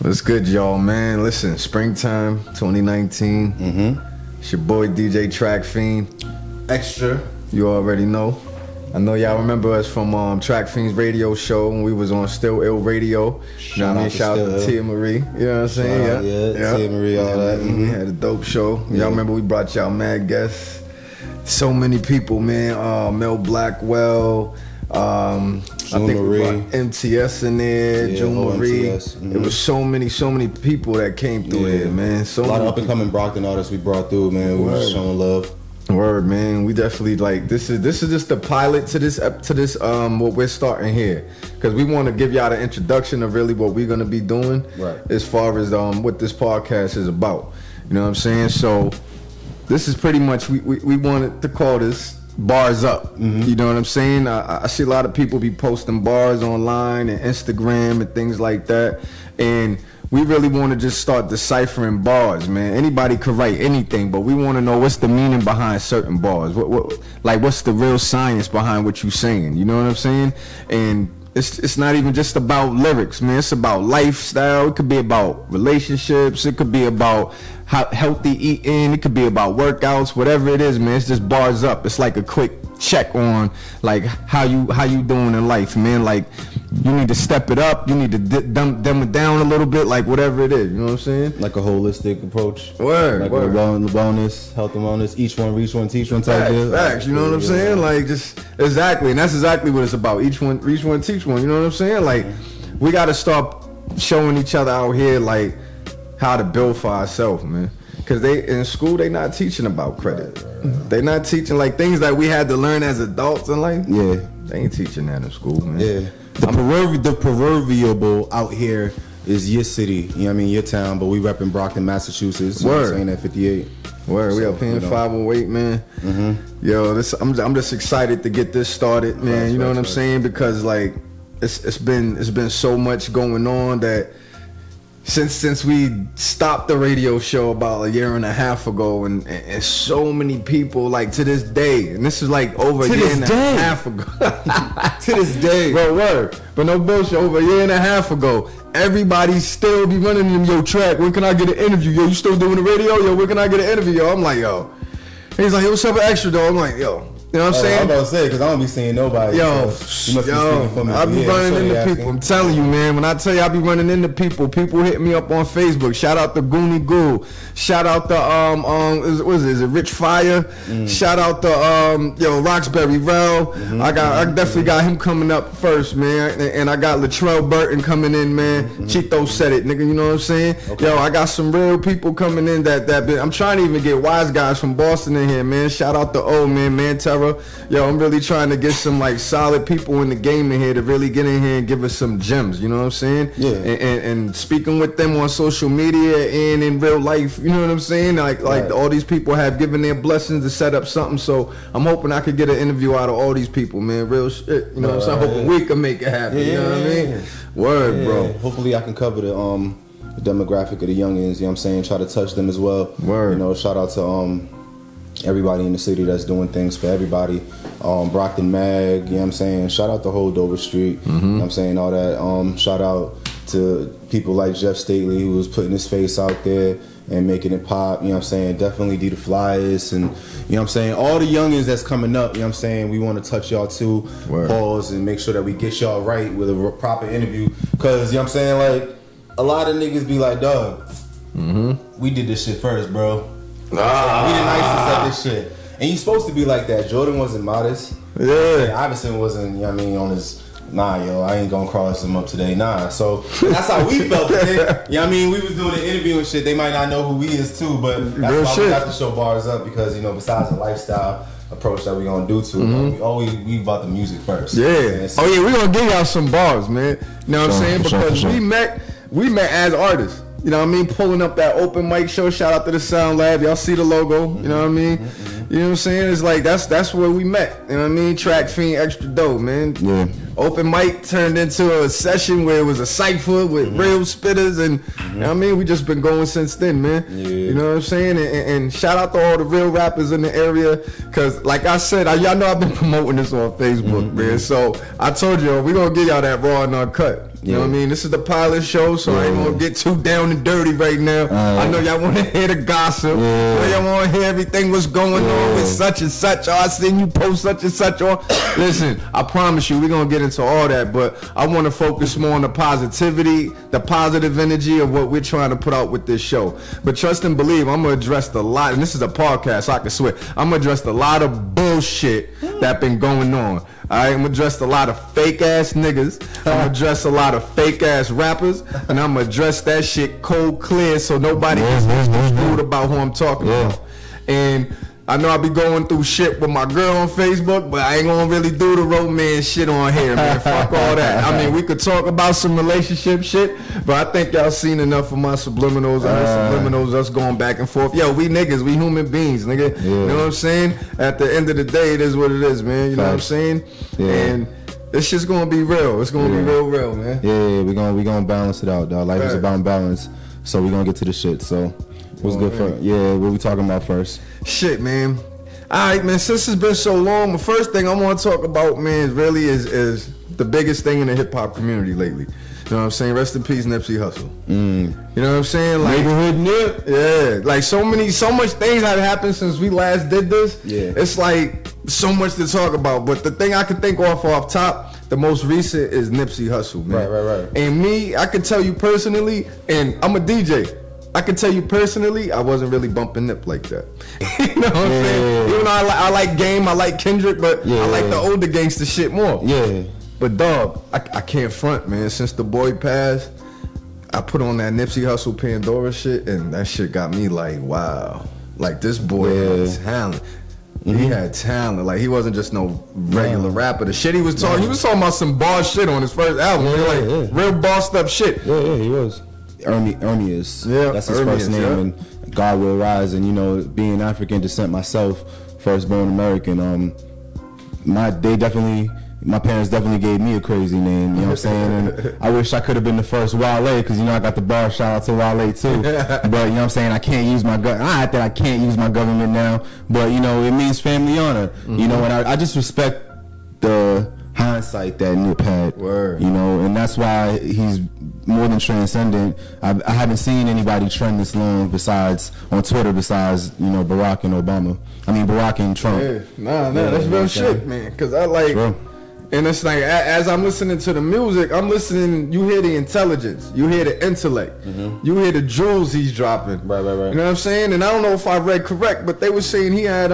What's good, y'all, man? Listen, springtime 2019. It's your boy DJ Trackfeen. Extra. You already know. I know y'all remember us from Trackfeen's radio show when we was on Still Ill Radio. You know what I mean? Shout out to Tia Marie. You know what I'm saying? Yeah. Tia Marie, all that. We had a dope show. Y'all remember we brought y'all mad guests. So many people, man. Mel Blackwell. I think we brought MTS in there, June Marie. It was so many people that came through there, man. So a lot of up and coming Brockton artists we brought through, man. We were showing love. Word, man. We definitely like this is just the pilot to this what we're starting here, because we want to give y'all the introduction of really what we're gonna be doing, as far as what this podcast is about. You know what I'm saying? So this is pretty much we wanted to call this Bars Up. You know what I'm saying? I see a lot of people be posting bars online and Instagram and things like that, and we really want to just start deciphering bars, man. Anybody could write anything, but we want to know what's the meaning behind certain bars. What's the real science behind what you're saying? You know what I'm saying? And it's not even just about lyrics, man. It's about lifestyle. It could be about relationships. It could be about healthy eating. It could be about workouts. Whatever it is, man. It's just bars up. It's like a quick check on like how you doing in life, man. Like you need to step it up. You need to dumb it down a little bit. Like whatever it is, you know what I'm saying? Like a holistic approach. Word. Like wellness, health and wellness. Each one, reach one, teach one type deal. Facts. You know what I'm saying? Like just exactly, and that's exactly what it's about. Each one, reach one, teach one. You know what I'm saying? Like we got to start showing each other out here like how to build for ourselves, man. Because they in school they not teaching about credit. They not teaching like things that we had to learn as adults in life. Yeah, they ain't teaching that in school, man. Yeah, the proverbial out here is your city. You know what I mean, your town. But we repping Brockton, Massachusetts. Word. You know what I'm saying, at 58. Word, we up here in 508, man. Yo, I'm just excited to get this started, man. You know what I'm saying? Because like it's been so much going on that since we stopped the radio show about a year and a half ago, and so many people like to this day, and this is like over a year and a half ago. To this day, bro, word, but no bullshit. Over a year and a half ago, everybody still be running them. Yo, Track, when can I get an interview? Yo, you still doing the radio? Yo, when can I get an interview? Yo, I'm like, yo. He's like, yo, what's up with Extra, though? I'm like, yo. You know what I'm saying? I'm about to say, because I don't be seeing nobody. Yo, so you must be speaking for me. I be running into people. I'm telling you, man. When I tell you I be running into people, people hit me up on Facebook. Shout out to Goonie Goo. Shout out to is it Rich Fire? Shout out to Roxbury Rel. I definitely got him coming up first, man. And I got Latrell Burton coming in, man. Chito said it, nigga. You know what I'm saying? Okay. Yo, I got some real people coming in that been. I'm trying to even get wise guys from Boston in here, man. Shout out to man Terror. Yo, I'm really trying to get some like solid people in the game in here to really get in here and give us some gems, you know what I'm saying? Yeah. And speaking with them on social media and in real life, you know what I'm saying? Like all these people have given their blessings to set up something, so I'm hoping I could get an interview out of all these people, man. Real shit, you know what I'm saying? Hoping we can make it happen, you know what I mean? Word, bro. Hopefully I can cover the demographic of the youngins, you know what I'm saying? Try to touch them as well. Word. You know, shout out to everybody in the city that's doing things for everybody. Brockton Mag, you know what I'm saying? Shout out to whole Dover Street, you know what I'm saying? All that. Shout out to people like Jeff Stately, who was putting his face out there and making it pop, you know what I'm saying? Definitely D the Flyers, and you know what I'm saying? All the youngins that's coming up, you know what I'm saying? We want to touch y'all too. Pause and make sure that we get y'all right with a proper interview. Cause you know what I'm saying? Like a lot of niggas be like, dog, we did this shit first, bro. We the nicest at this shit. And you supposed to be like that. Jordan wasn't modest. Yeah. Iverson wasn't, you know what I mean, on his, I ain't gonna cross him up today. So that's how we felt today. You know what I mean? We was doing an interview and shit. They might not know who we is too, but that's real why shit. we got to show Bars Up, because, you know, besides the lifestyle approach that we gonna do to we about the music first. Yeah. You know Oh yeah, we gonna give y'all some bars, man. You know what I'm saying? Because we met as artists. You know what I mean? Pulling up that open mic show. Shout out to the Sound Lab. Y'all see the logo. You know what I mean? You know what I'm saying? It's like that's where we met. You know what I mean? Trackfeen, extra dope, man. Yeah. Open mic turned into a session where it was a cypher with real spitters, and you know what I mean? We just been going since then, man. Yeah. You know what I'm saying? And shout out to all the real rappers in the area, cause like I said, y'all know I've been promoting this on Facebook, man. So I told y'all we gonna give y'all that raw and uncut. You know what I mean? This is the pilot show, so I ain't gonna get too down and dirty right now. I know y'all want to hear the gossip. Y'all want to hear everything what's going on with such and such. Oh, I seen you post such and such on. Listen, I promise you, we're gonna get into all that, but I want to focus more on the positivity, the positive energy of what we're trying to put out with this show. But trust and believe, I'm gonna address a lot, and this is a podcast, so I can swear. I'm gonna address a lot of bullshit that been going on. Alright, I'm gonna address a lot of fake ass niggas. I'm gonna address a lot of fake ass rappers, and I'm gonna address that shit cold clear so nobody gets screwed about who I'm talking about. And I know I be going through shit with my girl on Facebook, but I ain't gonna really do the romance shit on here, man. Fuck all that. I mean, we could talk about some relationship shit, but I think y'all seen enough of my subliminals. I heard subliminals, us going back and forth. Yo, we niggas, we human beings, nigga. Yeah. You know what I'm saying? At the end of the day, it is what it is, man. You know what I'm saying? Yeah. And this shit's gonna be real. It's gonna be real, man. Yeah, we gonna balance it out, dog. Life is about balance, so we gonna get to the shit. So. What's good for? Yeah, what we talking about first? Shit, man. All right, man. Since it's been so long, the first thing I want to talk about, man, really is the biggest thing in the hip hop community lately. You know what I'm saying? Rest in peace, Nipsey Hussle. You know what I'm saying? Like neighborhood Nip. Yeah, like so much things have happened since we last did this. Yeah, it's like so much to talk about. But the thing I can think off top, the most recent is Nipsey Hussle, man. Right. And me, I can tell you personally, and I'm a DJ. I can tell you personally, I wasn't really bumping Nip like that. You know what I'm saying? Even though I like Game, I like Kendrick, but I like the older gangster shit more. Yeah. But dog, I can't front, man. Since the boy passed, I put on that Nipsey Hussle Pandora shit, and that shit got me like, wow. Like, this boy had talent. He had talent. Like, he wasn't just no regular rapper. The shit he was talking about some boss shit on his first album. Real bossed up shit. Yeah, he was. Ermias. That's his first name, and God Will Rise. And you know, being African descent myself, firstborn American, my parents definitely gave me a crazy name. You know what I'm saying? And I wish I could have been the first Wale, because you know I got the bar. Shout out to Wale too. But you know what I'm saying? I can't use my I can't use my government now. But you know, it means family honor. You know, and I just respect the hindsight that Nip had. You know, and that's why he's more than transcendent. I haven't seen anybody trend this long on Twitter besides, you know, Barack and Obama. I mean, Barack and Trump. That's real shit, man. Because I like, and it's like, as I'm listening to the music, I'm listening, you hear the intelligence, you hear the intellect, you hear the jewels he's dropping. Right. You know what I'm saying? And I don't know if I read correct, but they were saying he had,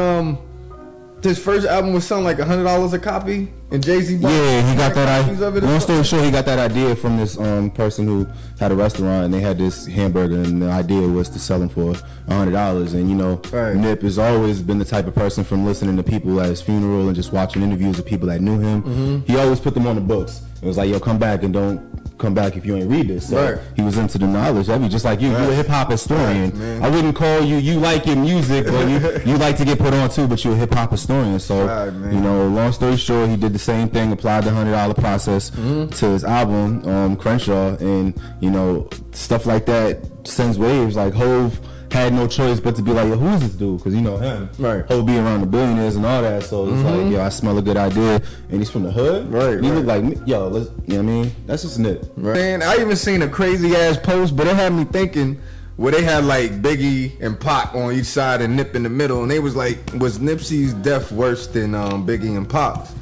his first album was selling like $100 a copy, and Jay-Z bought he got that idea. Long story short, he got that idea from this person who had a restaurant, and they had this hamburger, and the idea was to sell them for $100. And you know, Nip has always been the type of person, from listening to people at his funeral and just watching interviews with people that knew him. He always put them on the books. It was like, yo, come back and don't come back if you ain't read this. So he was into the knowledge. I mean, just like you, you're a hip hop historian. I wouldn't call you like your music, but you like to get put on too, but you're a hip hop historian. So you know, long story short, he did the same thing, applied the $100 process to his album, Crenshaw, and you know, stuff like that sends waves. Like Hove had no choice but to be like, yo, who's this dude? Because you know him. Hove be around the billionaires and all that, so it's like, yo, I smell a good idea, and he's from the hood. He look like me. Yo, let's, you know what I mean? That's just Nip. Man, I even seen a crazy ass post, but it had me thinking, where they had like Biggie and Pac on each side and Nip in the middle, and they was like, was Nipsey's death worse than Biggie and Pac's?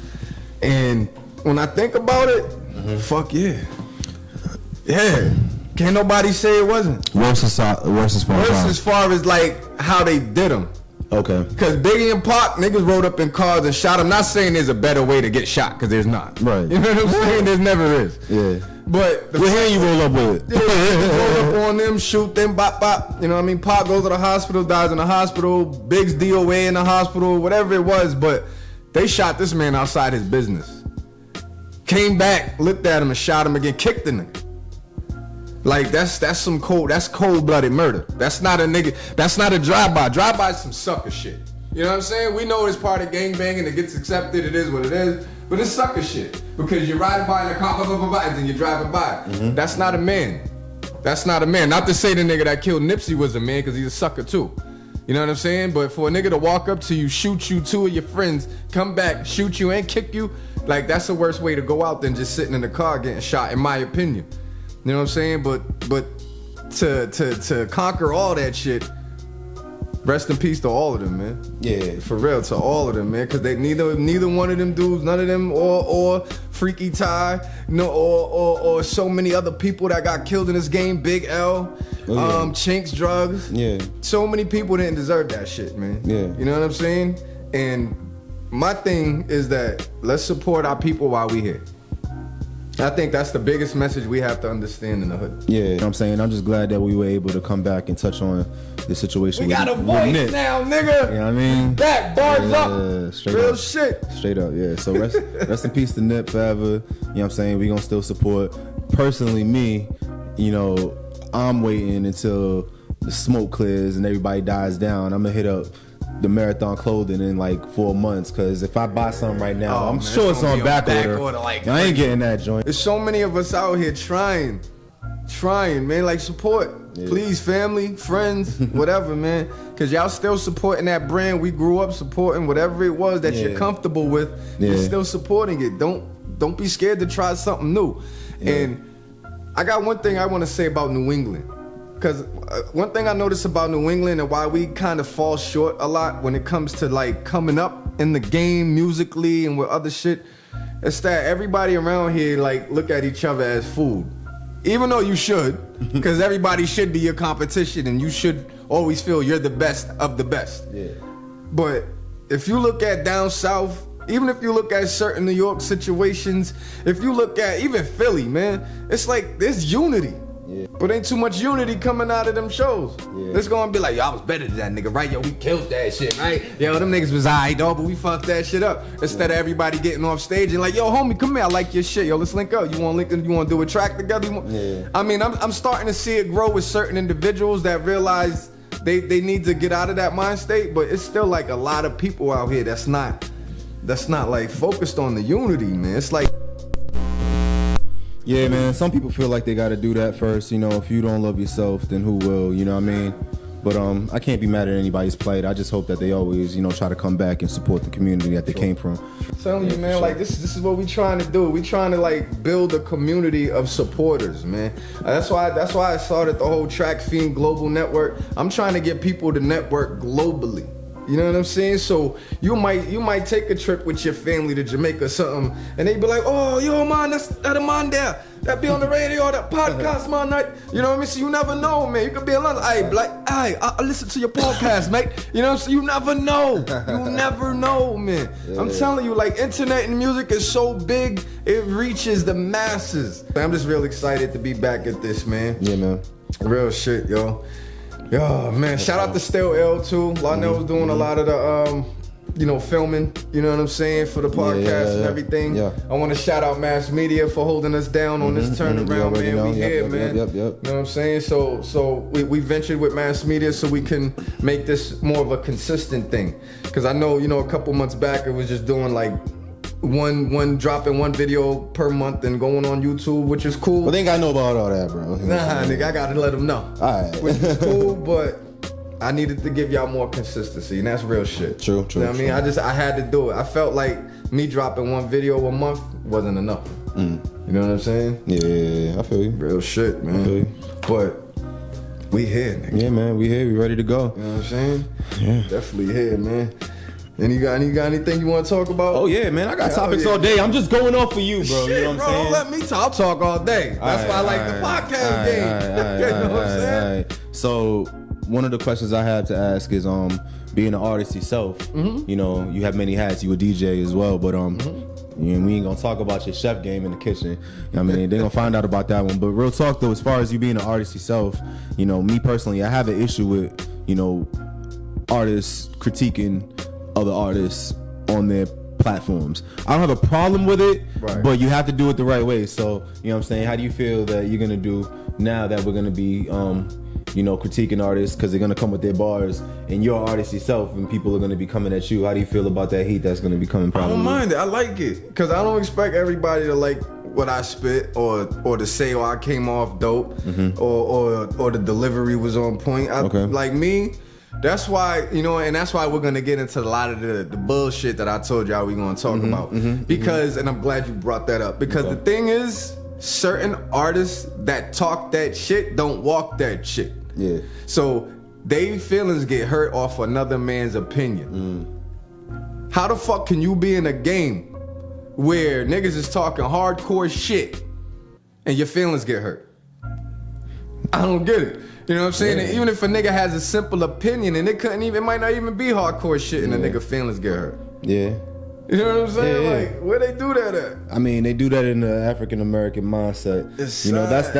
And when I think about it, fuck yeah. Can't nobody say it wasn't. Worse as far as like how they did them. Okay. Because Biggie and Pac, niggas rode up in cars and shot him. Not saying there's a better way to get shot, because there's not. Right. You know what I'm saying? There never is. Yeah. But the hand you roll up with. Roll up on them, shoot them, bop, bop. You know what I mean? Pac goes to the hospital, dies in the hospital. Big's DOA in the hospital, whatever it was. But they shot this man outside his business. Came back, looked at him and shot him again, kicked the nigga. Like, that's cold-blooded murder. That's not a nigga, that's not a drive-by. Drive-by is some sucker shit. You know what I'm saying? We know it's part of gangbanging, it gets accepted, it is what it is, but it's sucker shit. Because you're riding by in a car, and then you're driving by. That's not a man. That's not a man. Not to say the nigga that killed Nipsey was a man, because he's a sucker too. You know what I'm saying? But for a nigga to walk up to you, shoot you, two of your friends, come back, shoot you and kick you, Like, that's the worst way to go out than just sitting in the car getting shot, in my opinion. You know what I'm saying? But to conquer all that shit, rest in peace to all of them, man. Yeah, for real, to all of them, man. Because they neither one of them dudes, none of them, or Freaky Ty, or so many other people that got killed in this game. Big L, Chinks Drugs. Yeah. So many people didn't deserve that shit, man. Yeah. You know what I'm saying? And my thing is that let's support our people while we here. I think that's the biggest message we have to understand in the hood. Yeah, you know what I'm saying? I'm just glad that we were able to come back and touch on the situation. We got a voice now, nigga. You know what I mean? That Barzup. Straight real up. Shit. Straight up, yeah. So rest in peace to Nip forever. You know what I'm saying? We gonna still support. Personally, me, you know, I'm waiting until the smoke clears and everybody dies down. I'm gonna hit up the Marathon clothing in like 4 months, because if I buy something right now, I'm sure it's on back order. Like, I ain't getting that joint. There's so many of us out here trying, man. Like, support, please, family, friends, whatever, man. Because y'all still supporting that brand we grew up supporting. Whatever it was that you're comfortable with, you're still supporting it. Don't be scared to try something new. And I got one thing I want to say about New England. Because one thing I notice about New England and why we kind of fall short a lot when it comes to like coming up in the game musically and with other shit, is that everybody around here like look at each other as food. Even though you should, because everybody should be your competition and you should always feel you're the best of the best. Yeah. But if you look at down south, even if you look at certain New York situations, if you look at even Philly, man, it's like there's unity. Yeah. But ain't too much unity coming out of them shows. Yeah. It's gonna be like, yo, I was better than that nigga, right? Yo, we killed that shit, right? Yo, them niggas was alright, dog, but we fucked that shit up. Instead of everybody getting off stage and like, yo, homie, come here, I like your shit. Yo, let's link up. You wanna link up? You wanna do a track together? I mean, I'm starting to see it grow with certain individuals that realize they need to get out of that mind state, but it's still like a lot of people out here that's not like focused on the unity, man. It's like, yeah, man, some people feel like they gotta do that first. You know, if you don't love yourself, then who will? You know what I mean? But I can't be mad at anybody's plight. I just hope that they always, you know, try to come back and support the community that they came from. I'm telling you, man, like this is what we trying to do. We trying to like build a community of supporters, man. That's why I started the whole Trackfeen Global Network. I'm trying to get people to network globally. You know what I'm saying? So you might take a trip with your family to Jamaica or something, and they be like, oh, yo, man, that a man there. That be on the radio, that podcast, man. You know what I mean? So you never know, man. You could be in London. I listen to your podcast, mate. You know what I'm saying? You never know. You never know, man. Yeah. I'm telling you, like, internet and music is so big, it reaches the masses. I'm just real excited to be back at this, man. Yeah, man. Real shit, yo. Yo, man, shout out to Still L too. Lionel was doing a lot of the, filming, you know what I'm saying, for the podcast and everything. Yeah. I want to shout out Mass Media for holding us down on this turnaround, man. We here, man. You know what I'm saying? So we ventured with Mass Media so we can make this more of a consistent thing. Because I know, a couple months back it was just doing like dropping one video per month and going on YouTube, which is cool. But they ain't gotta know about all that, bro. Nah, nigga, I gotta let them know. Alright. Which is cool, but I needed to give y'all more consistency, and that's real shit. True. You know what I mean? I had to do it. I felt like me dropping one video a month wasn't enough. You know what I'm saying? Yeah, I feel you. Real shit, man. I feel you. But we here, nigga. Yeah, man, we here. We ready to go. You know what I'm saying? Yeah. Definitely here, man. And you got anything you want to talk about? Oh yeah, man, I got topics all day. I'm just going off for you, bro. Shit, you know what I'm saying? Let me talk. I'll talk all day. That's why I like the podcast game. You know what I'm saying? So one of the questions I had to ask is, being an artist yourself, you know, you have many hats. You a DJ as well, but we ain't gonna talk about your chef game in the kitchen. I mean, they're gonna find out about that one. But real talk though, as far as you being an artist yourself, you know, me personally, I have an issue with, artists critiquing other artists on their platforms. I don't have a problem with it, but you have to do it the right way. So, you know what I'm saying? How do you feel that you're gonna do now that we're gonna be, critiquing artists because they're gonna come with their bars and you're an artist yourself and people are gonna be coming at you? How do you feel about that heat that's gonna be coming? Probably. I don't mind it. I like it because I don't expect everybody to like what I spit or to say, oh, I came off dope or the delivery was on point. Like me, That's why, you know, and that's why we're gonna get into a lot of the bullshit that I told y'all we gonna talk about. Because, and I'm glad you brought that up, because the thing is, certain artists that talk that shit don't walk that shit. Yeah. So they feelings get hurt off another man's opinion. How the fuck can you be in a game where niggas is talking hardcore shit and your feelings get hurt? I don't get it. You know what I'm saying? And even if a nigga has a simple opinion and it might not even be hardcore shit and a nigga feelings get hurt. Yeah. You know what I'm saying? Like, where they do that at? I mean, they do that in the African American mindset. It's you know, that's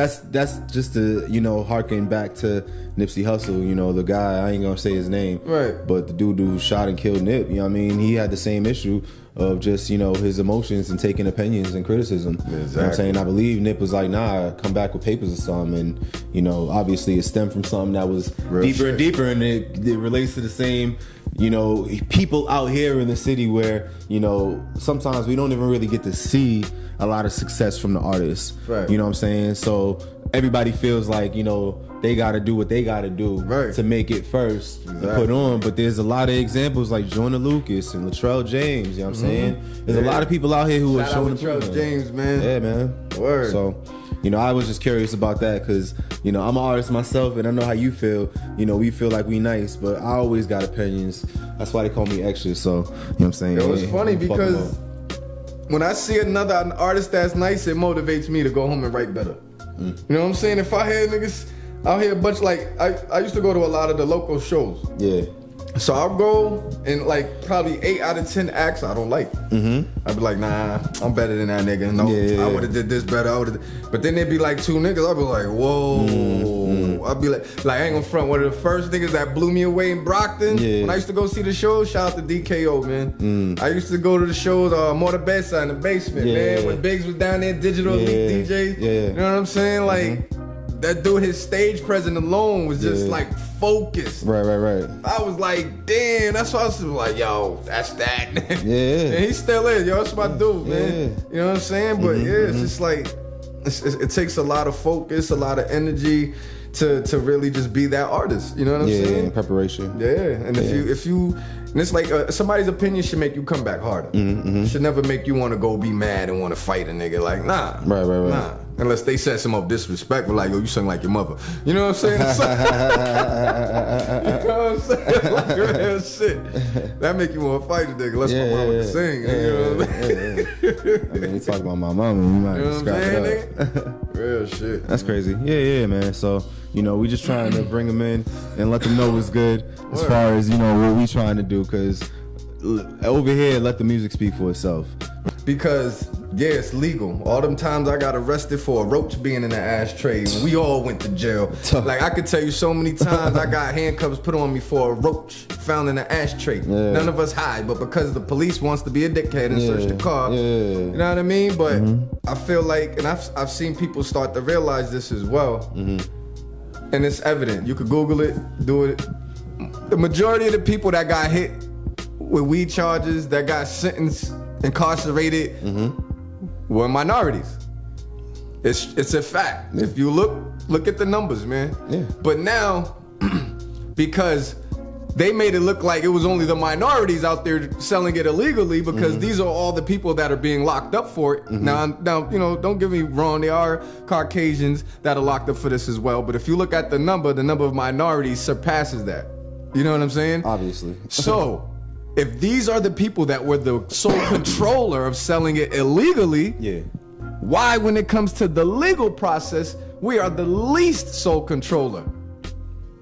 just to, you know, harken back to Nipsey Hussle, you know, the guy, I ain't gonna say his name. Right. But the dude who shot and killed Nip, you know what I mean? He had the same issue of just, you know, his emotions and taking opinions and criticism. Exactly. You know what I'm saying? I believe Nip was like, nah, come back with papers or something. And, you know, obviously it stemmed from something that was deeper and deeper, and it relates to the same, you know, people out here in the city where, you know, sometimes we don't even really get to see a lot of success from the artists. Right. You know what I'm saying? So everybody feels like, you know, they got to do what they got to do to make it first and put on. But there's a lot of examples like Joyner Lucas and Latrell James, you know what I'm saying? There's a lot of people out here who are showing the Latrell James, man. Yeah, man. Word. So, you know, I was just curious about that because, you know, I'm an artist myself and I know how you feel. You know, we feel like we nice, but I always got opinions. That's why they call me extra. So, you know what I'm saying? It was funny because when I see another artist that's nice, it motivates me to go home and write better. You know what I'm saying? If I had niggas out here a bunch, like I used to go to a lot of the local shows. Yeah. So I'll go and like probably 8 out of 10 acts I don't like. I'd be like, nah, I'm better than that nigga. No, I would have did this better. But then there'd be like 2 niggas. I'd be like, whoa. I'd be like I ain't gonna front. One of the first niggas that blew me away in Brockton when I used to go see the shows. Shout out to DKO, man. I used to go to the shows, more the best side in the basement, man. When Biggs was down there, Digital Elite DJ. You know what I'm saying? Like. That dude, his stage presence alone was just like focused. Right. I was like, damn, that's why I was like, yo, that's that. And he still is, yo, that's my dude, man. You know what I'm saying? But it's just like, it takes a lot of focus, a lot of energy to really just be that artist. You know what I'm saying? Yeah, preparation. Yeah, and if you, and it's like somebody's opinion should make you come back harder. Should never make you want to go be mad and want to fight a nigga. Like, nah. Right. Nah. Unless they set some up disrespectful, like, yo, you sing like your mother. You know what I'm saying? You know what I'm saying? Like real shit. That make you want to fight a nigga. Unless my mama can sing. You know what I mean? I mean, you talk about my mama, we might scrap it up. Real shit. That's crazy. Yeah, man. So, you know, we just trying to bring them in and let them know what's good as far as, you know, what we trying to do. Because over here, let the music speak for itself. Because, yeah, it's legal. All them times I got arrested for a roach being in the ashtray, and we all went to jail. Like, I could tell you so many times I got handcuffs put on me for a roach found in the ashtray. None of us hide, but because the police wants to be a dickhead and search the car, you know what I mean? But I feel like, and I've seen people start to realize this as well, and it's evident. You could Google it, do it. The majority of the people that got hit with weed charges, that got sentenced, incarcerated, were minorities. It's a fact. If you look at the numbers, man. But now, because they made it look like it was only the minorities out there selling it illegally, because these are all the people that are being locked up for it. Now, you know, don't get me wrong, there are Caucasians that are locked up for this as well. But if you look at the number of minorities surpasses that. You know what I'm saying? Obviously. So, if these are the people that were the sole controller of selling it illegally, why, when it comes to the legal process, we are the least sole controller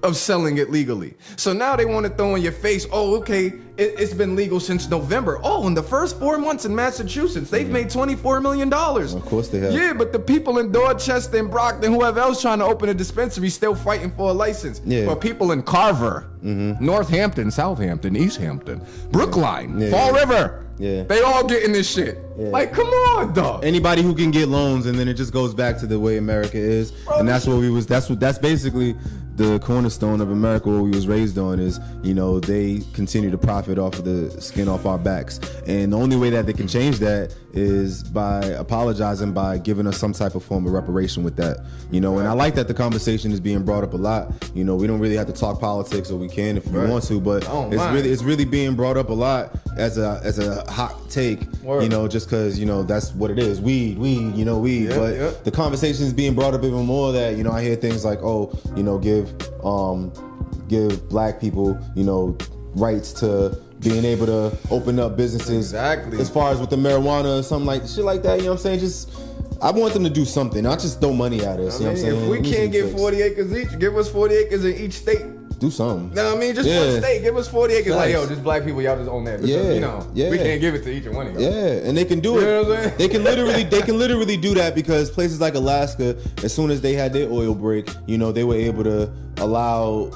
of selling it legally? So now they want to throw in your face, oh, okay, it's been legal since November. Oh, in the first 4 months in Massachusetts, they've made $24 million. Of course they have. Yeah, but the people in Dorchester and Brockton, whoever else trying to open a dispensary, still fighting for a license. But people in Carver, Northampton, Southampton, East Hampton, Brookline, Fall River, they all getting this shit. Like, come on, dog. Anybody who can get loans, and then it just goes back to the way America is. And that's what that's basically the cornerstone of America, what we was raised on is, you know, they continue to profit profit off of the skin off our backs. And the only way that they can change that is by apologizing, by giving us some type of form of reparation with that. You know, and I like that the conversation is being brought up a lot. You know, we don't really have to talk politics, or we can if we want to, but it's really being brought up a lot as a hot take. You know, just because, you know, that's what it is. Weed, weed. But the conversation is being brought up even more that, you know, I hear things like, oh, you know, give black people, you know, rights to being able to open up businesses. Exactly. As far as with the marijuana or something like shit like that, you know what I'm saying? Just, I want them to do something, not just throw money at us. You know what I'm saying? If we can't get 40 acres each, give us 40 acres in each state. Do something. No, I mean, just one state. Give us 40 acres. Nice. Like, yo, just black people, y'all just own that. Because, you know, we can't give it to each one of y'all. Yeah, and they can do it. You know what I'm saying? They can literally do that because places like Alaska, as soon as they had their oil break, you know, they were able to allow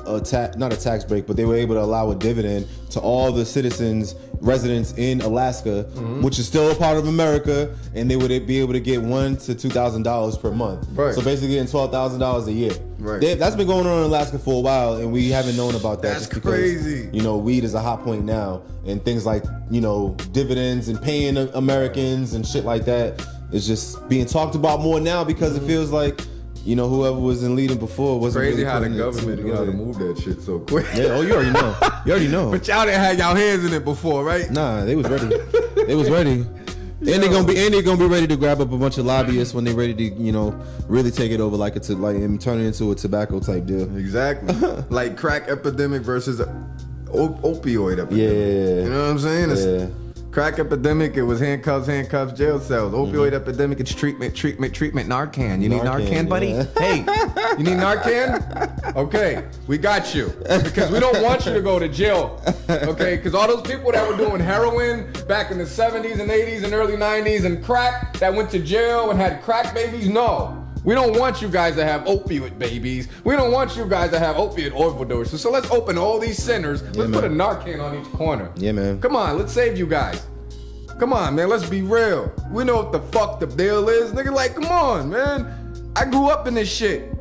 not a tax break, but they were able to allow a dividend to all the residents in Alaska, which is still a part of America, and they would be able to get $1,000 to $2,000 per month. Right. So basically getting $12,000 a year. Right. That's been going on in Alaska for a while, and we haven't known about that. That's just because, crazy. You know, weed is a hot point now, and things like, you know, dividends and paying Americans and shit like that is just being talked about more now because it feels like, you know, whoever was in leading before wasn't crazy really how the government knew how to move that shit so quick. Yeah, oh, you already know. You already know. But y'all didn't have y'all hands in it before, right? Nah, they was ready. They was ready. And they're gonna be ready to grab up a bunch of lobbyists when they're ready to, you know, really take it over and turn it into a tobacco type deal. Exactly. Like crack epidemic versus opioid epidemic. Yeah. You know what I'm saying? Crack epidemic, it was handcuffs, jail cells. Opioid epidemic, it's treatment. Narcan. You need Narcan, buddy? Yeah. Hey, you need Narcan? Okay, we got you. Because we don't want you to go to jail. Okay, because all those people that were doing heroin back in the 70s and 80s and early 90s and crack that went to jail and had crack babies, no. We don't want you guys to have opioid babies. We don't want you guys to have opioid overdoses. So let's open all these centers. Let's put a Narcan on each corner. Yeah, man. Come on, let's save you guys. Come on, man, let's be real. We know what the fuck the deal is. Nigga, like, come on, man. I grew up in this shit.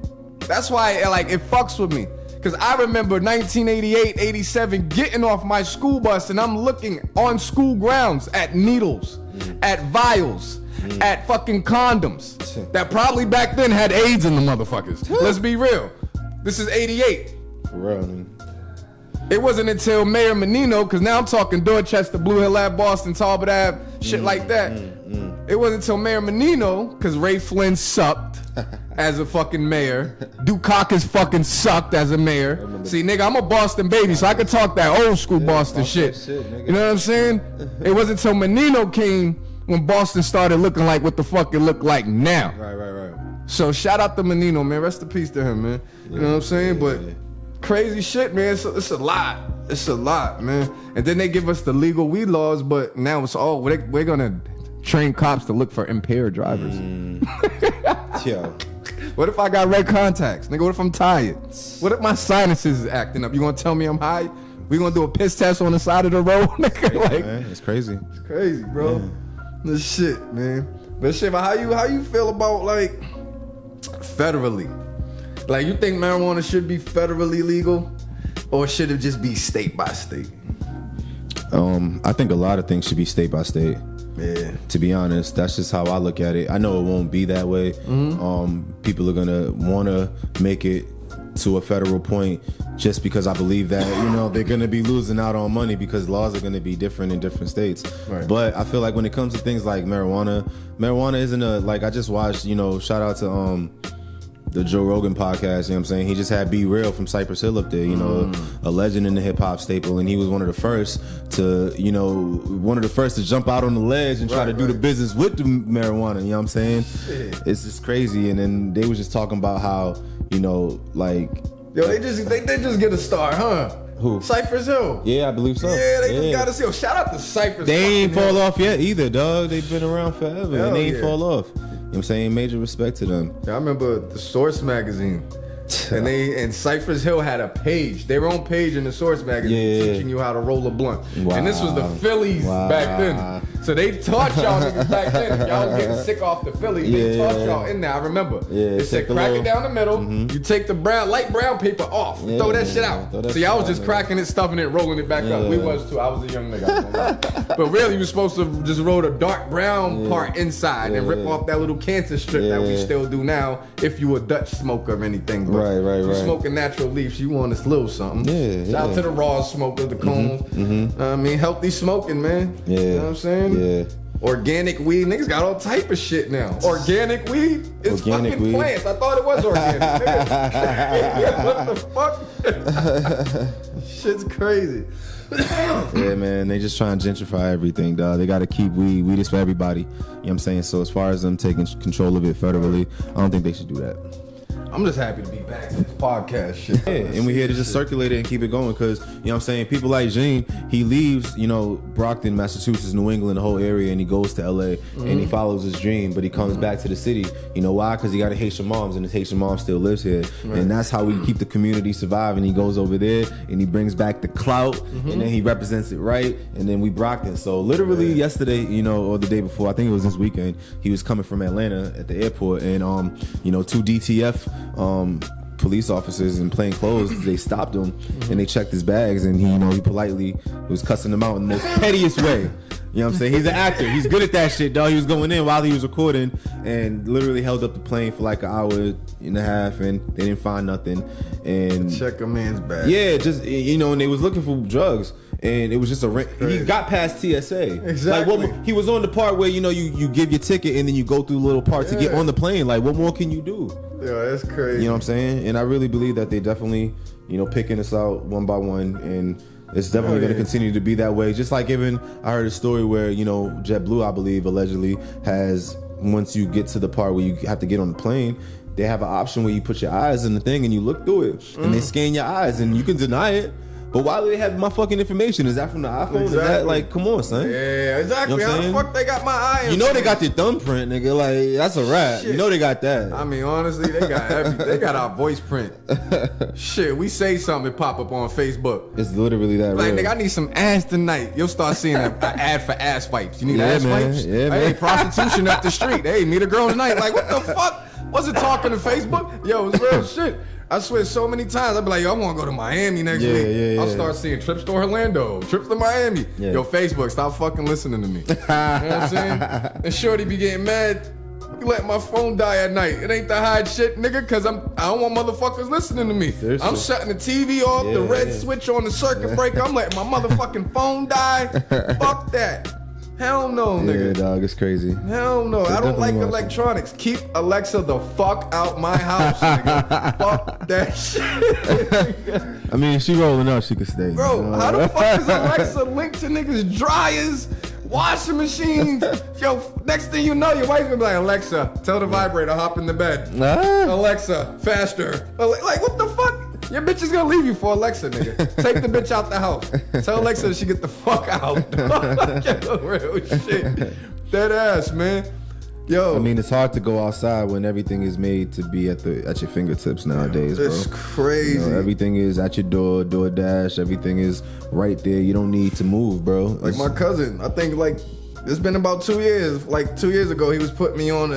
That's why, like, it fucks with me. Because I remember 1988, 87, getting off my school bus and I'm looking on school grounds at needles, at vials, at fucking condoms that probably back then had AIDS in the motherfuckers. Let's be real. This is 88. For real, man. It wasn't until Mayor Menino, because now I'm talking Dorchester, Blue Hill Ave, Boston, Talbot Ave, shit like that. It wasn't until Mayor Menino, because Ray Flynn sucked as a fucking mayor. Dukakis fucking sucked as a mayor. See, nigga, I'm a Boston baby, so I can talk that old school Boston shit. You know what I'm saying? It wasn't until Menino came when Boston started looking like what the fuck it looked like now. Right. So shout out to Menino, man. Rest in peace to him, man. You know what I'm saying? But crazy shit, man. It's a lot. It's a lot, man. And then they give us the legal weed laws, but now it's all, we're gonna train cops to look for impaired drivers. What if I got red contacts? Nigga, what if I'm tired? What if my sinuses is acting up? You gonna tell me I'm high? We gonna do a piss test on the side of the road? Nigga, like, man, it's crazy. It's crazy, bro. Yeah. This shit, man. But shit, but how you feel about, like, federally? Like, you think marijuana should be federally legal, or should it just be state by state? I think a lot of things should be state by state. Yeah. To be honest, that's just how I look at it. I know it won't be that way. People are gonna wanna make it to a federal point just because I believe that, you know, they're gonna be losing out on money because laws are gonna be different in different states. Right. But I feel like when it comes to things like marijuana isn't like, I just watched, you know, shout out to the Joe Rogan podcast, you know what I'm saying? He just had Be Real from Cypress Hill up there, you know, a legend in the hip hop staple, and he was one of the first to jump out on the ledge and try to do the business with the marijuana, you know what I'm saying? Shit. It's just crazy. And then they was just talking about how, you know, like, yo, they just get a star, huh? Who? Cypress Hill. Yeah, I believe so. Yeah, they just got to see. Yo, shout out to Cypress. They ain't fall off yet either, dog. They've been around forever. Hell and they ain't fall off. You know what I'm saying? Major respect to them. Yeah, I remember the Source magazine. And Cypress Hill had a page, their own page in the Source magazine, teaching you how to roll a blunt. Wow. And this was the Phillies back then. So they taught y'all niggas back then. If y'all was getting sick off the Philly, they taught y'all in there. I remember. It said crack it down the middle. You take the light brown paper off. Throw that shit out. So y'all was just cracking it, stuffing it, rolling it back up. We was too. I was a young nigga. But really, you was supposed to just roll the dark brown part inside and rip off that little cancer strip that we still do now. If you a Dutch smoker or anything. But right. You smoking natural leaves, you want this little something. Shout out to the raw smokers, the cones. I mean, healthy smoking, man. You know what I'm saying? Yeah. Organic weed, niggas got all type of shit now. Organic weed is fucking weed. Plants. I thought it was organic. What the fuck? Shit's crazy. Yeah, man, they just trying to gentrify everything, dog. They got to keep weed. Weed is for everybody. You know what I'm saying? So as far as them taking control of it federally, I don't think they should do that. I'm just happy to be back to this podcast shit. Yeah, and we're here to just circulate it and keep it going because, you know what I'm saying, people like Gene, he leaves, you know, Brockton, Massachusetts, New England, the whole area, and he goes to LA and he follows his dream, but he comes back to the city. You know why? Because he got a Haitian moms and his Haitian mom still lives here. And that's how we keep the community surviving. He goes over there and he brings back the clout and then he represents it right, and then we Brockton. So literally yesterday, you know, or the day before, I think it was this weekend, he was coming from Atlanta at the airport and, you know, 2 DTF police officers in plain clothes, they stopped him and they checked his bags, and he politely was cussing them out in the most pettiest way. You know what I'm saying? He's an actor. He's good at that shit, dog. He was going in while he was recording and literally held up the plane for like an hour and a half, and they didn't find nothing. And check a man's bag. Yeah, just, you know, and they was looking for drugs. And it was just he got past TSA. Exactly. Like, he was on the part where, you know, you give your ticket and then you go through a little part to get on the plane. Like, what more can you do? Yeah, that's crazy. You know what I'm saying? And I really believe that they definitely, you know, picking us out one by one, and it's definitely going to continue to be that way. Just like even, I heard a story where, you know, JetBlue, I believe, allegedly has, once you get to the part where you have to get on the plane, they have an option where you put your eyes in the thing and you look through it and they scan your eyes, and you can deny it. But why do they have my fucking information? Is that from the iPhone? Is that like, come on, son? Yeah, exactly. You know How the fuck they got my eye? You know they got your thumbprint, nigga. Like, that's a wrap. Shit. You know they got that. I mean, honestly, they got everything. They got our voice print. Shit, we say something, it pop up on Facebook. It's literally that. Like, real. nigga, I need some ass tonight. You'll start seeing an ad for ass wipes. You need ass man. wipes? Yeah, hey, man. prostitution up the street. Hey, meet a girl tonight. Like, what the fuck? Was it talking to Facebook? Yo, it's real shit. I swear so many times, I'd be like, yo, I want to go to Miami next week. Yeah. I'll start seeing trips to Orlando, trips to Miami. Yeah. Yo, Facebook, stop fucking listening to me. You know what I'm saying? And Shorty be getting mad. You let my phone die at night. It ain't the hide shit, nigga, because I don't want motherfuckers listening to me. Seriously. I'm shutting the TV off, the red switch on the circuit breaker. I'm letting my motherfucking phone die. Fuck that. Hell no, nigga. Yeah, dog, it's crazy. Hell no. I don't like electronics. Keep Alexa the fuck out my house, nigga. Fuck that shit. I mean, if she rolling up, she could stay. Bro, how the fuck is Alexa linked to niggas' dryers, washing machines? Yo, next thing you know, your wife's gonna be like, Alexa, tell the vibrator, hop in the bed. Alexa, faster. Like, what the fuck? Your bitch is gonna leave you for Alexa, nigga. Take the bitch out the house. Tell Alexa she get the fuck out. Real shit. Dead ass, man. Yo. I mean, it's hard to go outside when everything is made to be at your fingertips nowadays, bro. It's crazy. You know, everything is at your door, DoorDash. Everything is right there. You don't need to move, bro. Like my cousin, I think like it's been about 2 years. Like 2 years ago, he was putting me on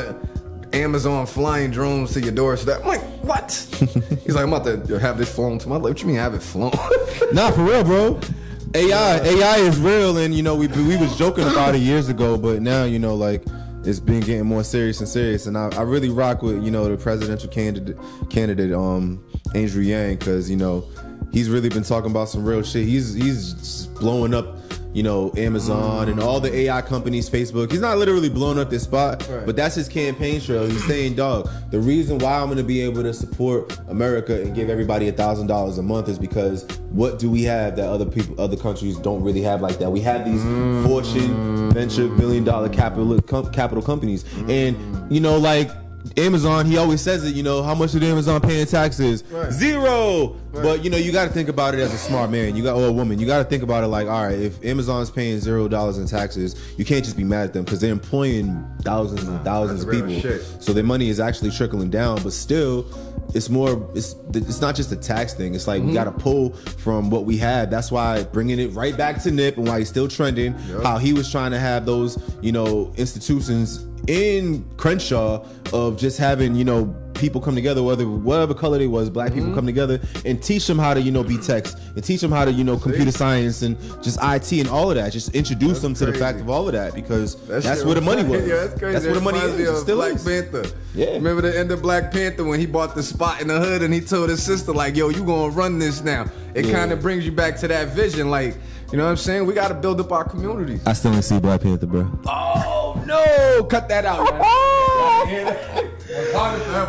Amazon flying drones to your doorstep. I'm like, what? He's like, I'm about to have this flown to my. What you mean have it flown? Nah, for real, bro. AI is real, and you know we was joking about it years ago, but now you know like it's been getting more serious and serious, and I really rock with, you know, the presidential candidate Andrew Yang, because you know he's really been talking about some real shit. He's just blowing up, you know, Amazon and all the AI companies, Facebook. He's not literally blowing up this spot, but that's his campaign trail. He's saying, dog, the reason why I'm going to be able to support America and give everybody $1,000 a month is because what do we have that other countries don't really have like that? We have these Fortune venture $1 billion capital companies. And, you know, like, Amazon, he always says it, you know, how much did Amazon pay in taxes? Right. 0. Right. But, you know, you got to think about it as a smart man. Or a woman. You got to think about it like, all right, if Amazon's paying $0 in taxes, you can't just be mad at them because they're employing thousands and thousands of people. Shit. So their money is actually trickling down. But still, it's not just a tax thing. It's like we got to pull from what we had. That's why bringing it right back to Nip and why he's still trending, how he was trying to have those, you know, institutions in Crenshaw of just having, you know, people come together, whatever color they was, black people come together and teach them how to, you know, be techs and teach them how to, you know, computer science and just IT and all of that. Just introduce them to the fact of all of that because that's where the money was. Yeah, that's crazy. That's where the money is. It still Black is. Panther. Yeah. Remember the end of Black Panther when he bought the spot in the hood and he told his sister like, yo, you gonna run this now. It kind of brings you back to that vision. Like, you know what I'm saying? We got to build up our communities. I still ain't see Black Panther, bro. Oh, no. Cut that out, man.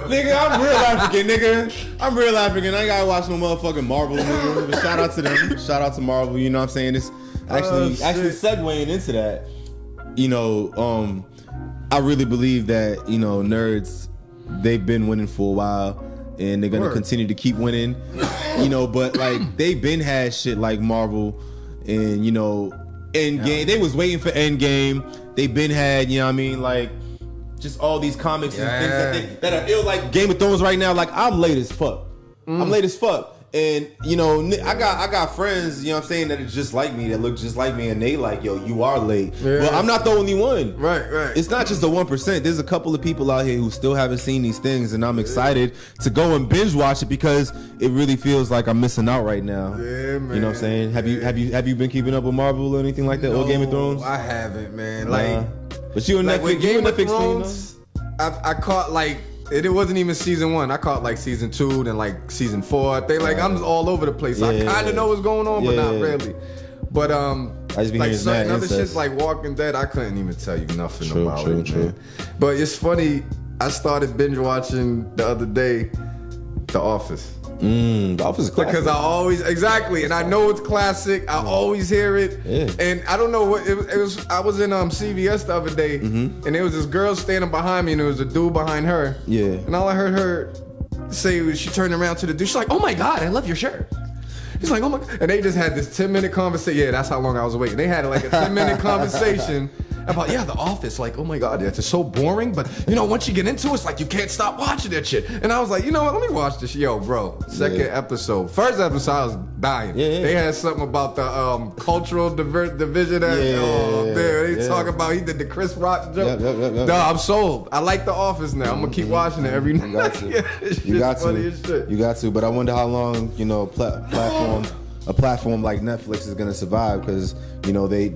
Nigga, I'm real African, nigga. I'm real African. I ain't gotta watch no motherfucking Marvel, nigga. But shout out to them. Shout out to Marvel. You know what I'm saying? It's actually segueing into that. You know, I really believe that, you know, nerds, they've been winning for a while and they're gonna continue to keep winning. You know, but like they've been had shit like Marvel and, you know, Endgame. They was waiting for Endgame. They've been had, you know what I mean, like just all these comics and things that are ill, like Game of Thrones right now. Like I'm late as fuck. I'm late as fuck. And you know, I got friends, you know what I'm saying, that are just like me, that look just like me, and they like, yo, you are late. Yeah. But I'm not the only one. Right. It's not just the 1%. There's a couple of people out here who still haven't seen these things, and I'm excited to go and binge watch it because it really feels like I'm missing out right now. Yeah, man. You know what I'm saying? Have you been keeping up with Marvel or anything like that, or Game of Thrones? I haven't, man. Like, but you and like Netflix, Game of Netflix Thrones, I caught like. It wasn't even season 1. I caught like season 2, then like season 4. They like I'm just all over the place. I kind of know what's going on, but not really. But I just be like certain other incest. shit like Walking Dead, I couldn't even tell you nothing about it. Man. But it's funny. I started binge watching the other day, The Office. The Office is classic. Because I always and I know it's classic. I always hear it, and I don't know what it was. I was in CVS the other day, and there was this girl standing behind me, and there was a dude behind her. Yeah, and all I heard her say was she turned around to the dude. She's like, "Oh my God, I love your shirt." He's like, "Oh my," and they just had this 10-minute conversation. Yeah, that's how long I was awake. They had like a 10-minute conversation about The Office. Like, oh my God, it's so boring. But you know, once you get into it, it's like you can't stop watching that shit. And I was like, you know what? Let me watch this. Yo, bro. Second episode. First episode, I was dying. They had something about the cultural division. They talk about he did the Chris Rock joke. Yep. Duh, I'm sold. I like The Office now. I'm gonna keep watching it every night. You got to. But I wonder how long, you know, a platform like Netflix is gonna survive because, you know, they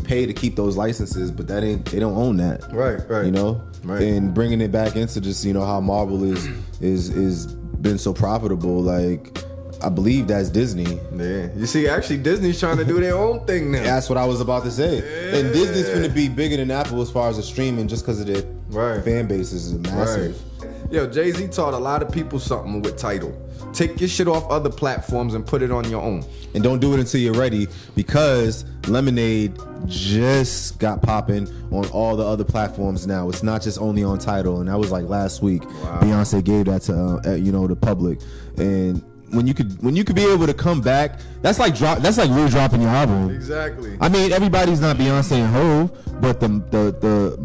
pay to keep those licenses, but they don't own that. Right. You know, and bringing it back into just, you know, how Marvel is been so profitable. Like, I believe that's Disney. Yeah, you see, actually Disney's trying to do their own thing now. That's what I was about to say. Yeah. And Disney's gonna be bigger than Apple as far as the streaming, just because of their fan base is massive. Yo, Jay-Z taught a lot of people something with Tidal. Take your shit off other platforms and put it on your own. And don't do it until you're ready, because Lemonade just got popping on all the other platforms now. It's not just only on Tidal, and that was like last week. Wow. Beyonce gave that to the public. And when you could be able to come back, that's like re-dropping your album. Exactly. I mean, everybody's not Beyonce and Hove, but the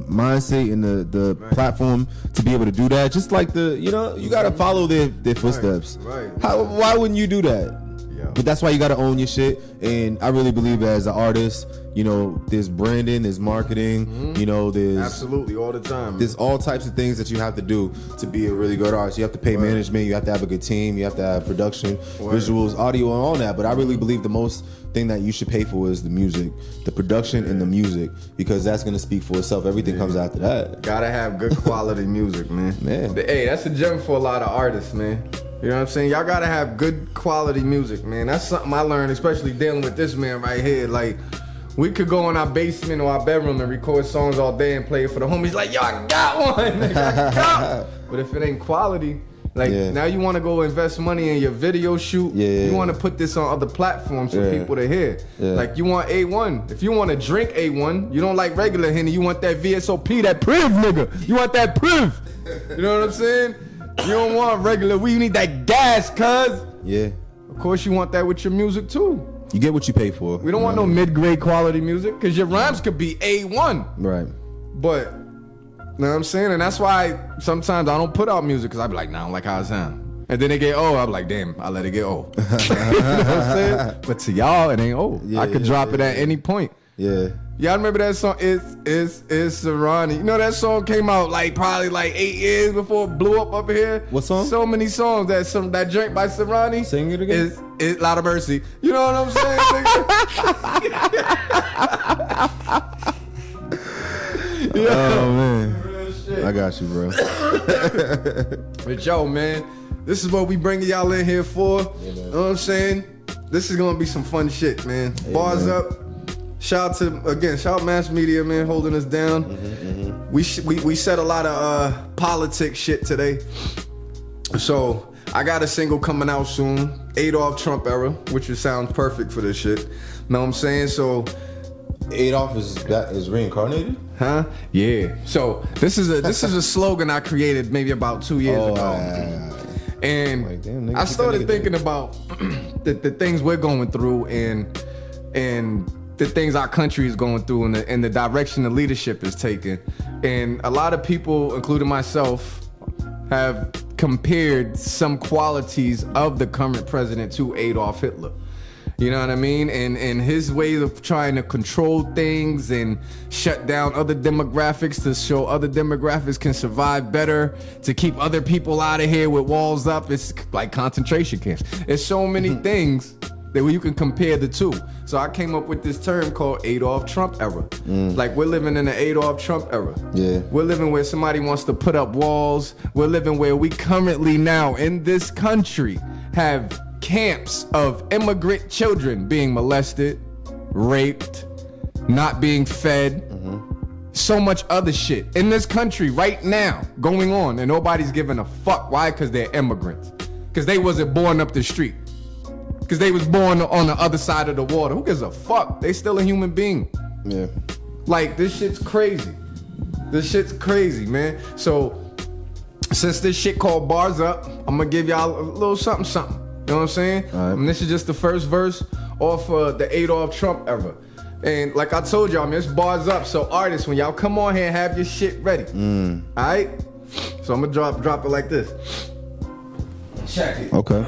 mindset and the platform to be able to do that, just like you gotta follow their footsteps. Right. Why wouldn't you do that? Yeah. But that's why you gotta own your shit. And I really believe that as an artist, you know, there's branding, there's marketing, you know, there's absolutely all the time. There's all types of things that you have to do to be a really good artist. You have to pay management, you have to have a good team, you have to have production, visuals, audio, and all that. But I really believe the most thing that you should pay for is the music, the production and the music, because that's gonna speak for itself. Everything comes after that. Gotta have good quality music, man. Hey, that's a gem for a lot of artists, man. You know what I'm saying? Y'all gotta have good quality music, man. That's something I learned, especially dealing with this man right here. Like, we could go in our basement or our bedroom and record songs all day and play it for the homies. Like, yo, I got one. But if it ain't quality, Like now you want to go invest money in your video shoot. You want to put this on other platforms for people to hear. Like you want A1. If you want to drink A1, you don't like regular Henny. You want that VSOP, that Priv, nigga. You want that Priv. You know what I'm saying? You don't want regular weed. You need that gas, cuz. Yeah. Of course you want that with your music too. You get what you pay for. We don't want no mid-grade quality music because your rhymes could be A1. Right. But, you know what I'm saying? And that's why sometimes I don't put out music because I be like, nah, I don't like how it sound. And then they get old. I'm like, damn, I let it get old. You know what I'm saying? But to y'all, it ain't old. I could drop it at any point. Yeah. Y'all remember that song? It's Serrani. You know that song came out like probably like 8 years before it blew up here. What song? So many songs that joint by Serrani. Sing it again. It's Lot of Mercy. You know what I'm saying? Oh man. I got you, bro. But yo, man, this is what we bringing y'all in here for. You know what I'm saying? This is gonna be some fun shit, man. Barzup. Shout out Mass Media, man, holding us down. We said a lot of politics shit today. So I got a single coming out soon, Adolf Trump era, which sounds perfect for this shit. Know what I'm saying? So Adolf is reincarnated? Huh? Yeah. So this is a slogan I created maybe about 2 years ago. And like, damn, nigga, I started thinking about the things we're going through and the things our country is going through and the direction the leadership is taking. And a lot of people, including myself, have compared some qualities of the current president to Adolf Hitler. You know what I mean? And his way of trying to control things and shut down other demographics to show other demographics can survive better, to keep other people out of here with walls up. It's like concentration camps. There's so many things that you can compare the two. So I came up with this term called Adolf Trump era. Like we're living in the Adolf Trump era. Yeah. We're living where somebody wants to put up walls. We're living where we currently now in this country have camps of immigrant children being molested, raped, not being fed, so much other shit in this country right now going on and nobody's giving a fuck. Why? Because they're immigrants. Because they wasn't born up the street. Because they was born on the other side of the water. Who gives a fuck? They still a human being. Yeah. Like, this shit's crazy. This shit's crazy, man. So, since this shit called Barzup, I'm gonna give y'all a little something. You know what I'm saying? Right. And this is just the first verse off the Adolf Trump era. And like I told y'all, man, it's Barzup. So artists, when y'all come on here, have your shit ready. All right? So I'm gonna drop it like this. Check it. Okay.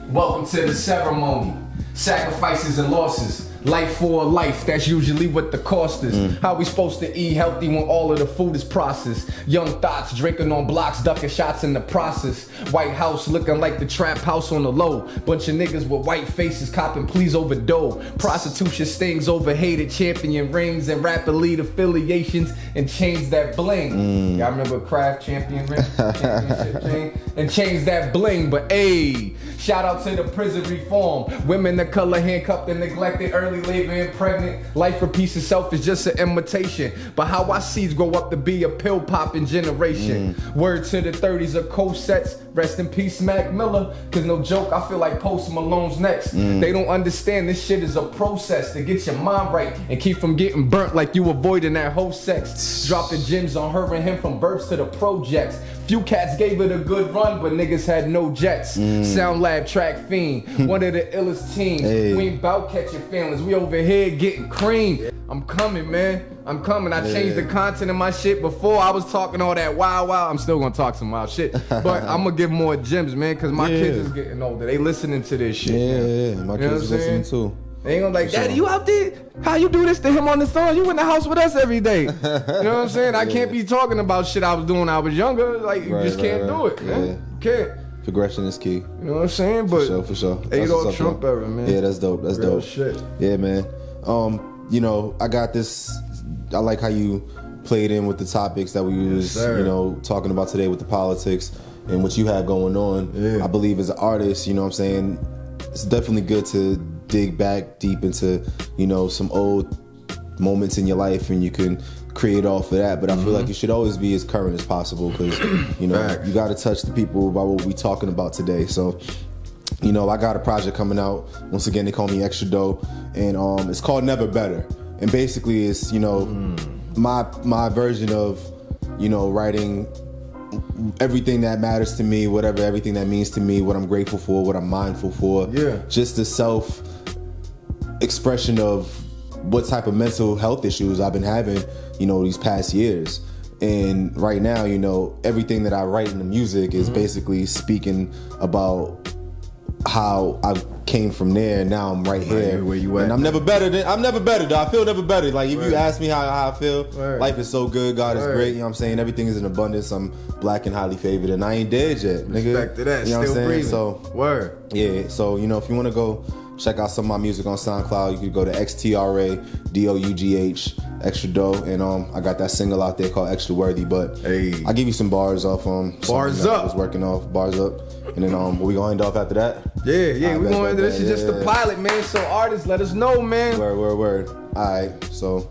Welcome to the ceremony. Sacrifices and losses. Life for a life, that's usually what the cost is. How we supposed to eat healthy when all of the food is processed? Young thoughts drinking on blocks, ducking shots in the process. White House looking like the trap house on the low. Bunch of niggas with white faces copping pleas over dough. Prostitution stings over hated champion rings and rapper lead affiliations and change that bling. Y'all remember Kraft champion ring? Championship chain? And change that bling, but ayy. Shout out to the prison reform. Women of color handcuffed and neglected, early labor and pregnant. Life for peace itself is just an imitation. But how I seeds grow up to be a pill popping generation. Word to the 30s of co-sets. Rest in peace, Mac Miller. Cause no joke, I feel like Post Malone's next. They don't understand this shit is a process to get your mind right and keep from getting burnt like you avoiding that whole sex. Drop the gems on her and him from births to the projects. Few cats gave it a good run, but niggas had no jets. Sound Lab, Trackfeen, one of the illest teams. Hey. We ain't bout catching feelings, we over here getting cream. I'm coming, man. I'm coming. I changed the content of my shit. Before I was talking all that wild. I'm still gonna talk some wild shit, but I'm gonna give more gems, man, because my kids is getting older. They listening to this shit. Yeah, my kids are listening too. They ain't gonna like, Daddy, you out there? How you do this to him on the song? You in the house with us every day. You know what I'm saying? I can't be talking about shit I was doing when I was younger. Like, you just can't do it, man. You can't. Progression is key. You know what I'm saying? But for sure. Adolf Trump era, man. Yeah, that's dope. That's real dope. Shit. Yeah, man. You know, I got this. I like how you played in with the topics that we was, you know, talking about today with the politics and what you have going on. Yeah. I believe as an artist, you know what I'm saying, it's definitely good to dig back deep into, you know, some old moments in your life, and you can create off of that, but I feel like you should always be as current as possible because, you know, you got to touch the people about what we talking about today. So, you know, I got a project coming out. Once again, they call me Extra Doe, and it's called Never Better. And basically, it's, you know, my version of, you know, writing everything that matters to me, whatever everything that means to me, what I'm grateful for, what I'm mindful for. Yeah. Just the self expression of what type of mental health issues I've been having, you know, these past years. And right now, you know, everything that I write in the music is basically speaking about how I came from there, and now I'm right here. Where you at? And I'm never better, though. I feel never better. Like, if you ask me how I feel, life is so good, God is great, you know what I'm saying? Everything is in abundance. I'm black and highly favored, and I ain't dead yet, nigga. Respect to that. You know what I'm saying? Breathing. So, yeah, so, you know, if you want to go check out some of my music on SoundCloud, you can go to XTRADOUGH, Extra Doe, and I got that single out there called Extra Worthy, but I give you some bars off Barzup. I was working off, Barzup. And then we gonna end off after that? Yeah, we gonna end. This is just the pilot, man. So artists, let us know, man. Word. Alright, so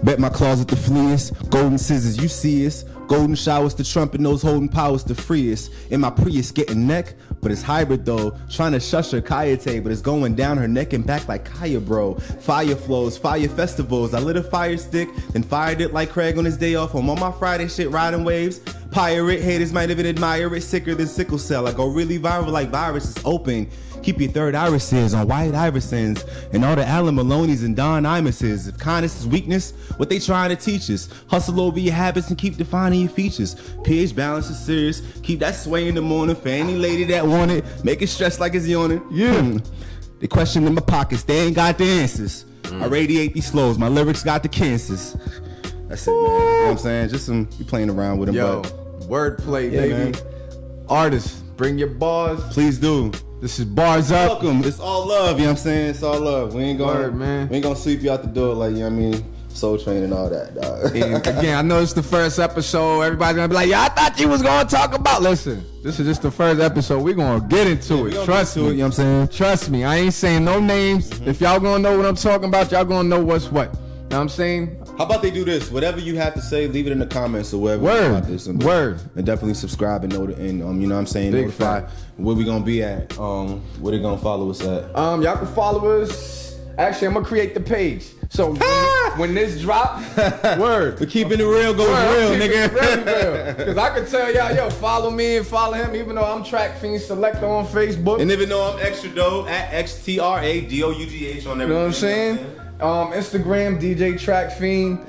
bet my closet the fleest, golden scissors, you see us. Golden showers, the trumpet nose holding powers the freest. In my Prius getting neck, but it's hybrid though. Trying to shush her Kayate, but it's going down her neck and back like Kaya, bro. Fire flows, fire festivals. I lit a fire stick, then fired it like Craig on his day off. I'm on my Friday shit, riding waves. Pirate haters might even admire it. Sicker than sickle cell. I go really viral like viruses open. Keep your third irises on White Iversons and all the Alan Maloneys and Don Imuses. If kindness is weakness, what they trying to teach us? Hustle over your habits and keep defining your features. pH balance is serious. Keep that sway in the morning for any lady that want it. Make it stress like it's yawning. Yeah. They question in my pockets. They ain't got the answers. I radiate these flows. My lyrics got the cancers. That's it, man. You know what I'm saying? Just some you playing around with them. Yo, wordplay, baby. Man. Artists, bring your bars. Please do. This is Barzup. Welcome. It's all love, you know what I'm saying? It's all love. We ain't gonna sweep you out the door like, you know what I mean? Soul Train and all that, dog. And again, I know it's the first episode. Everybody's gonna be like, yeah, I thought you was gonna talk about. Listen, this is just the first episode. We're gonna get into it. Trust me. You know what I'm saying? Trust me. I ain't saying no names. If y'all gonna know what I'm talking about, y'all gonna know what's what. You know what I'm saying? How about they do this? Whatever you have to say, leave it in the comments or wherever. Word. And definitely subscribe and you know what I'm saying? Big notify fact. Where we gonna be at. Where they gonna follow us at? Y'all can follow us. Actually, I'm gonna create the page. So when this drop, We're keeping it real goes real, nigga. Real. Cause I can tell y'all, yo, follow me and follow him, even though I'm Trackfeen Selector on Facebook. And even though I'm Extra Doe at XTRADOUGH on everything. You know what I'm saying? Instagram, DJ Trackfeen.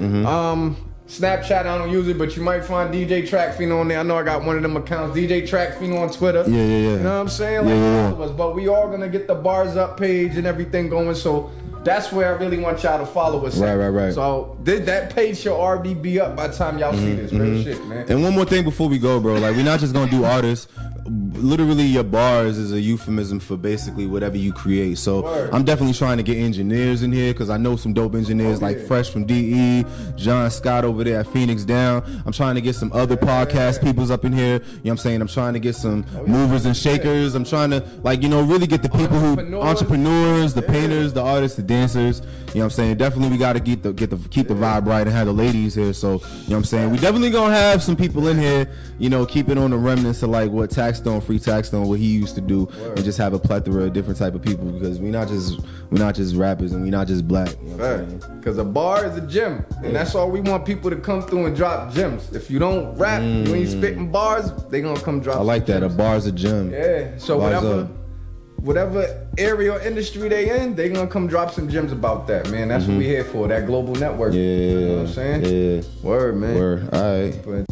Snapchat, I don't use it, but you might find DJ Trackfeen on there. I know I got one of them accounts, DJ Trackfeen on Twitter. Yeah. You know what I'm saying? Like all of us. But we are gonna get the Barzup page and everything going, so that's where I really want y'all to follow us. Right. So that page should already be up by the time y'all see this. Real shit, man. And one more thing before we go, bro. Like, we're not just gonna do artists. Literally, your bars is a euphemism for basically whatever you create. So I'm definitely trying to get engineers in here because I know some dope engineers like Fresh from DE, John Scott over there at Phoenix Down. I'm trying to get some other podcast peoples up in here. You know what I'm saying? I'm trying to get some movers and shakers. I'm trying to, like, you know, really get the people entrepreneurs, the painters, the artists, the dancers. You know what I'm saying? Definitely we got to keep the vibe right and have the ladies here. So, you know what I'm saying? We definitely going to have some people in here, you know, keeping on the remnants of like what Free Taxstone, what he used to do, and just have a plethora of different type of people because we're not just rappers and we're not just black. You know because a bar is a gym, and that's all we want people to come through and drop gems. If you don't rap, you ain't spitting bars, they gonna come drop. I like that. Gems. A bar's a gem. Yeah. So whatever area or industry they in, they gonna come drop some gems about that, man. That's what we here for. That global network. Yeah. You know what I'm saying? Yeah. Word, man. Word. All right. But